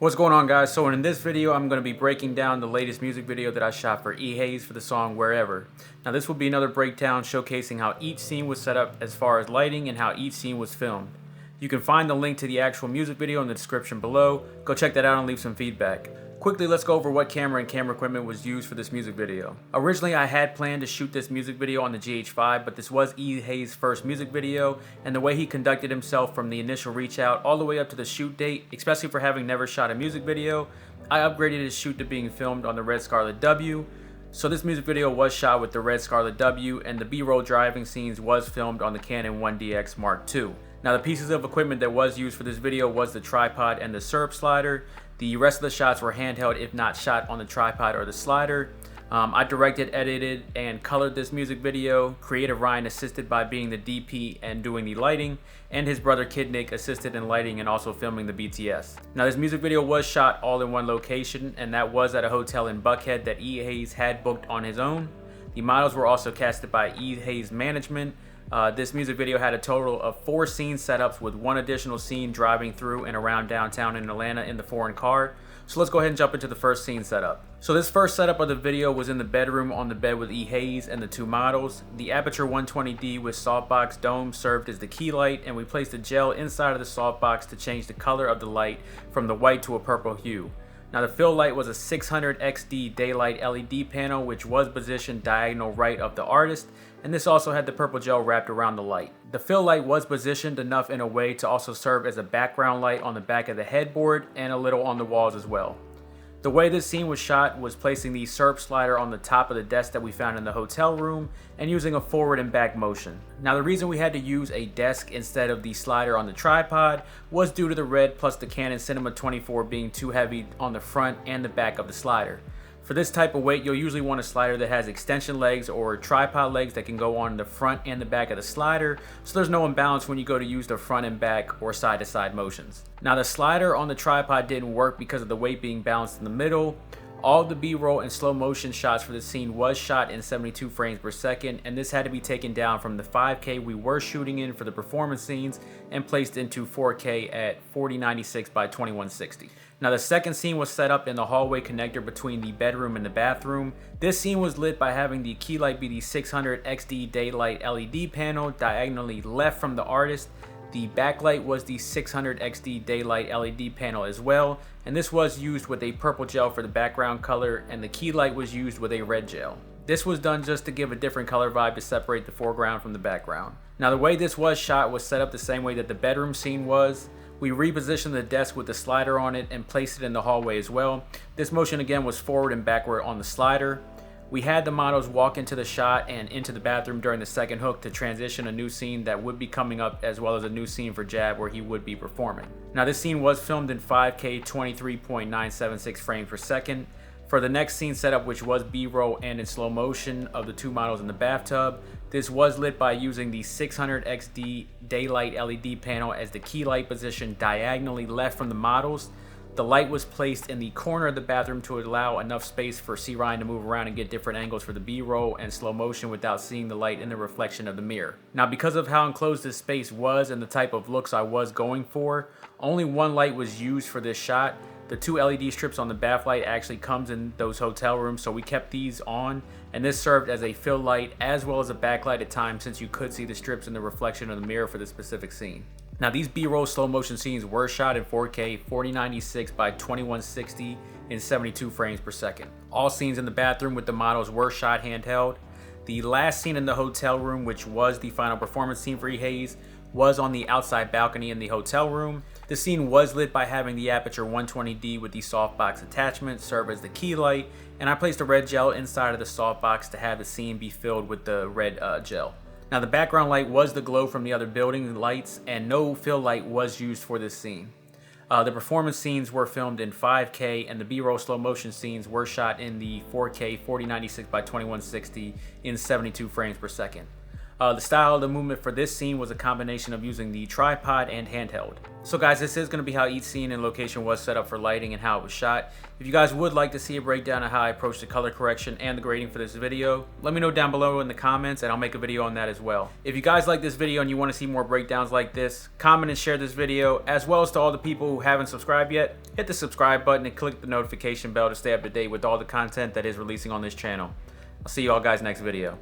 What's going on, guys? So in this video I'm going to be breaking down the latest music video that I shot for E-Haze for the song Wherever. Now this will be another breakdown showcasing how each scene was set up as far as lighting and how each scene was filmed. You can find the link to the actual music video in the description below. Go check that out and leave some feedback. Quickly, let's go over what camera and camera equipment was used for this music video. Originally, I had planned to shoot this music video on the GH5, but this was E-Haze's first music video, and the way he conducted himself from the initial reach out all the way up to the shoot date, especially for having never shot a music video, I upgraded his shoot to being filmed on the red Scarlet-W. So this music video was shot with the red Scarlet-W, and the B-roll driving scenes was filmed on the Canon 1DX Mark II. Now the pieces of equipment that was used for this video was the tripod and the syrup slider. The rest of the shots were handheld, if not shot on the tripod or the slider. I directed, edited, and colored this music video. Creative Ryan assisted by being the DP and doing the lighting, and his brother Kid Nick assisted in lighting and also filming the BTS. Now this music video was shot all in one location, and that was at a hotel in Buckhead that E-Haze had booked on his own. The models were also casted by E-Haze management. This music video had a total of 4 scene setups with one additional scene driving through and around downtown in Atlanta in the foreign car. So let's go ahead and jump into the first scene setup. So this first setup of the video was in the bedroom on the bed with E-Haze and the 2 models. The Aperture 120D with softbox dome served as the key light, and we placed a gel inside of the softbox to change the color of the light from the white to a purple hue. Now the fill light was a 600 XD daylight LED panel, which was positioned diagonal right of the artist, and this also had the purple gel wrapped around the light. The fill light was positioned enough in a way to also serve as a background light on the back of the headboard and a little on the walls as well. The way this scene was shot was placing the syrup slider on the top of the desk that we found in the hotel room and using a forward and back motion. Now the reason we had to use a desk instead of the slider on the tripod was due to the red plus the Canon Cinema 24 being too heavy on the front and the back of the slider. For this type of weight, you'll usually want a slider that has extension legs or tripod legs that can go on the front and the back of the slider, so there's no imbalance when you go to use the front and back or side to side motions. Now the slider on the tripod didn't work because of the weight being balanced in the middle. All of the B-roll and slow motion shots for the scene was shot in 72 frames per second, and this had to be taken down from the 5K we were shooting in for the performance scenes and placed into 4K at 4096 by 2160. Now the second scene was set up in the hallway connector between the bedroom and the bathroom. This scene was lit by having the key light be the 600 XD daylight LED panel diagonally left from the artist. The backlight was the 600 XD daylight LED panel as well, and this was used with a purple gel for the background color, and the key light was used with a red gel. This was done just to give a different color vibe to separate the foreground from the background. Now the way this was shot was set up the same way that the bedroom scene was. We repositioned the desk with the slider on it and placed it in the hallway as well. This motion again was forward and backward on the slider. We had the models walk into the shot and into the bathroom during the second hook to transition a new scene that would be coming up, as well as a new scene for Jab where he would be performing. Now this scene was filmed in 5K 23.976 frames per second. For the next scene setup, which was B-roll and in slow motion of the 2 models in the bathtub, this was lit by using the 600 XD daylight LED panel as the key light position diagonally left from the models. The light was placed in the corner of the bathroom to allow enough space for C. Ryan to move around and get different angles for the B-roll and slow motion without seeing the light in the reflection of the mirror. Now because of how enclosed this space was and the type of looks I was going for, only one light was used for this shot. The 2 LED strips on the backlight actually comes in those hotel rooms, so we kept these on, and this served as a fill light as well as a backlight at times since you could see the strips in the reflection of the mirror for the specific scene. Now these B-roll slow motion scenes were shot in 4K 4096 by 2160 in 72 frames per second. All scenes in the bathroom with the models were shot handheld. The last scene in the hotel room, which was the final performance scene for E-Haze, was on the outside balcony in the hotel room. The scene was lit by having the Aperture 120D with the softbox attachment serve as the key light, and I placed a red gel inside of the softbox to have the scene be filled with the red gel. Now the background light was the glow from the other building lights, and no fill light was used for this scene. The performance scenes were filmed in 5K, and the B-roll slow motion scenes were shot in the 4K 4096 by 2160 in 72 frames per second. The style of the movement for this scene was a combination of using the tripod and handheld. So guys, this is going to be how each scene and location was set up for lighting and how it was shot. If you guys would like to see a breakdown of how I approached the color correction and the grading for this video, let me know down below in the comments and I'll make a video on that as well. If you guys like this video and you want to see more breakdowns like this, comment and share this video, as well as to all the people who haven't subscribed yet, hit the subscribe button and click the notification bell to stay up to date with all the content that is releasing on this channel. I'll see you all guys next video.